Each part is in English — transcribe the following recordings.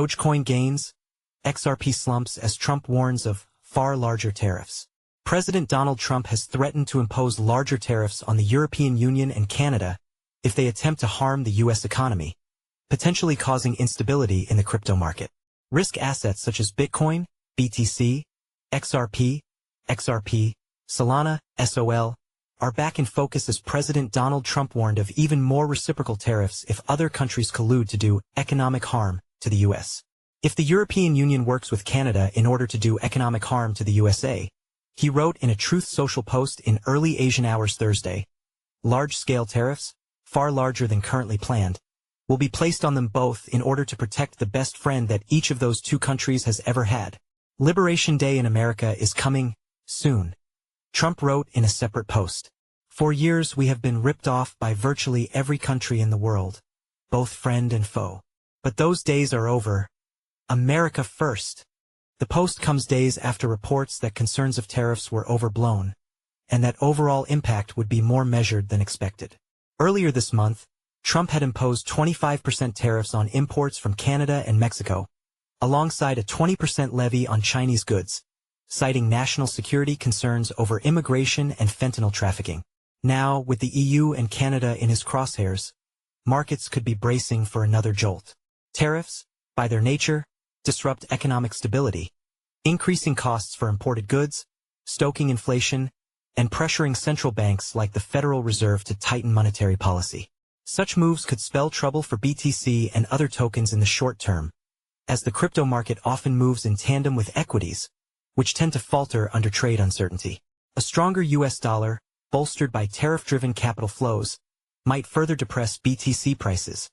Dogecoin gains, XRP slumps as Trump warns of far larger tariffs. President Donald Trump has threatened to impose larger tariffs on the European Union and Canada if they attempt to harm the U.S. economy, potentially causing instability in the crypto market. Risk assets such as Bitcoin, BTC, XRP, Solana, SOL, are back in focus as President Donald Trump warned of even more reciprocal tariffs if other countries collude to do economic harm to the U.S. If the European Union works with Canada in order to do economic harm to the USA, he wrote in a Truth Social post in early Asian hours Thursday, large-scale tariffs, far larger than currently planned, will be placed on them both in order to protect the best friend that each of those two countries has ever had. Liberation Day in America is coming soon, Trump wrote in a separate post. For years we have been ripped off by virtually every country in the world, both friend and foe. But those days are over. America first. The post comes days after reports that concerns of tariffs were overblown, and that overall impact would be more measured than expected. Earlier this month, Trump had imposed 25% tariffs on imports from Canada and Mexico, alongside a 20% levy on Chinese goods, citing national security concerns over immigration and fentanyl trafficking. Now, with the EU and Canada in his crosshairs, markets could be bracing for another jolt. Tariffs, by their nature, disrupt economic stability, increasing costs for imported goods, stoking inflation, and pressuring central banks like the Federal Reserve to tighten monetary policy. Such moves could spell trouble for BTC and other tokens in the short term, as the crypto market often moves in tandem with equities, which tend to falter under trade uncertainty. A stronger US dollar, bolstered by tariff-driven capital flows, might further depress BTC prices,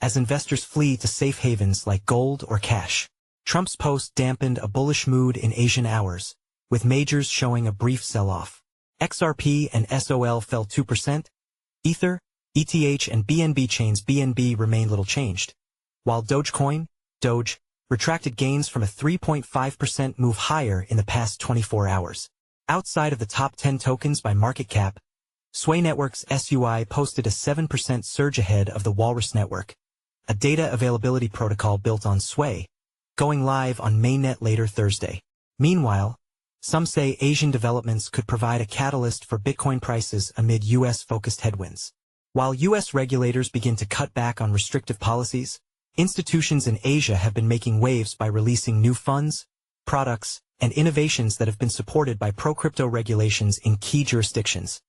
as investors flee to safe havens like gold or cash. Trump's post dampened a bullish mood in Asian hours, with majors showing a brief sell-off. XRP and SOL fell 2%, Ether, ETH and BNB chains BNB remained little changed, while Dogecoin, Doge, retracted gains from a 3.5% move higher in the past 24 hours. Outside of the top 10 tokens by market cap, Sway Network's SUI posted a 7% surge ahead of the Walrus Network, a data availability protocol built on Sway, going live on mainnet later Thursday. Meanwhile, some say Asian developments could provide a catalyst for Bitcoin prices amid US-focused headwinds. While US regulators begin to cut back on restrictive policies, institutions in Asia have been making waves by releasing new funds, products, and innovations that have been supported by pro-crypto regulations in key jurisdictions.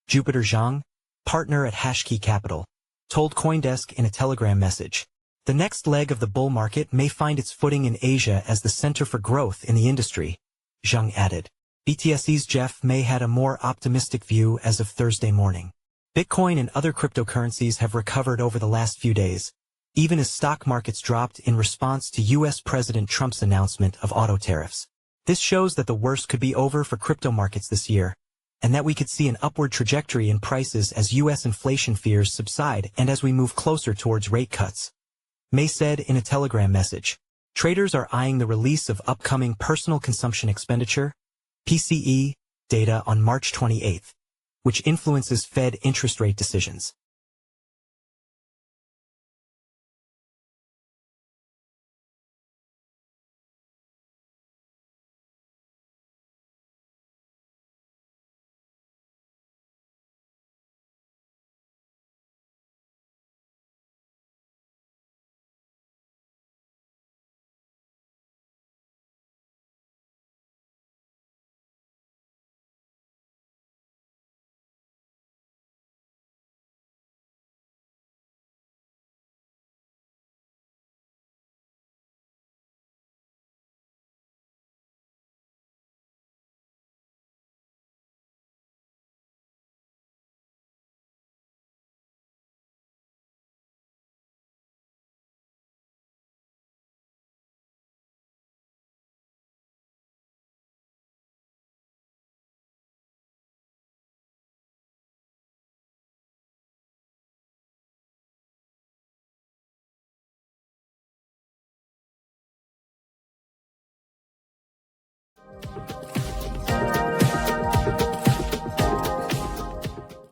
Jupiter Zhang, partner at Hashkey Capital, told CoinDesk in a Telegram message, "The next leg of the bull market may find its footing in Asia as the center for growth in the industry," Zhang added. BTSE's Jeff May had a more optimistic view as of Thursday morning. Bitcoin and other cryptocurrencies have recovered over the last few days, even as stock markets dropped in response to U.S. President Trump's announcement of auto tariffs. This shows that the worst could be over for crypto markets this year, and that we could see an upward trajectory in prices as U.S. inflation fears subside and as we move closer towards rate cuts. May said in a Telegram message, traders are eyeing the release of upcoming personal consumption expenditure, PCE, data on March 28, which influences Fed interest rate decisions.